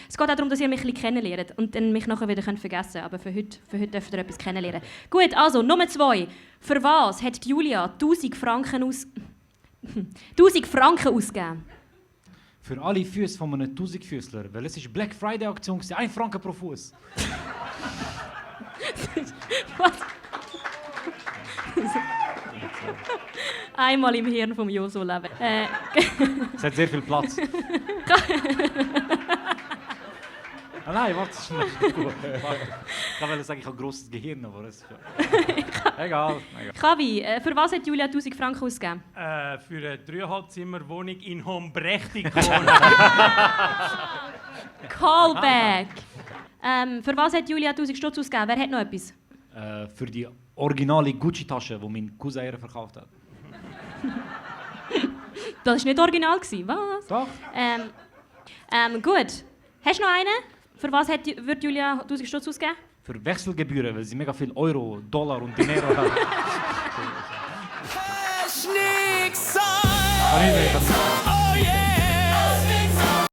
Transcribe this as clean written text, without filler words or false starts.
Es geht auch darum, dass ihr mich ein bisschen kennenlernt und dann mich nachher wieder vergessen könnt. Aber für heute dürft ihr etwas kennenlernen. Gut, also Nummer 2. Für was hat Julia 1000 Franken ausgegeben? Für alle Füße von einem 1000-Füßler, weil es ist Black Friday-Aktion, 1 Franken pro Fuß. Was? Einmal im Hirn vom Joso leben. Es hat sehr viel Platz. Nein, warte schnell. Ich wollte sagen, ich habe ein grosses Gehirn, aber das ist ja... Egal. Kavi, für was hat Julia 1000 Franken ausgegeben? Für eine 3,5-Zimmer-Wohnung in Hombrechtig. Callback! Für was hat Julia 1000 Stutz ausgegeben? Wer hat noch etwas? Für die originale Gucci-Tasche, die mein Cousin ihr verkauft hat. Das war nicht original. Was? Doch. Gut. Hast du noch einen? Für was wird Julia 1000 Stutz ausgeben? Für Wechselgebühren, weil sie mega viel Euro, Dollar und Dinero hat. Hast nix sein!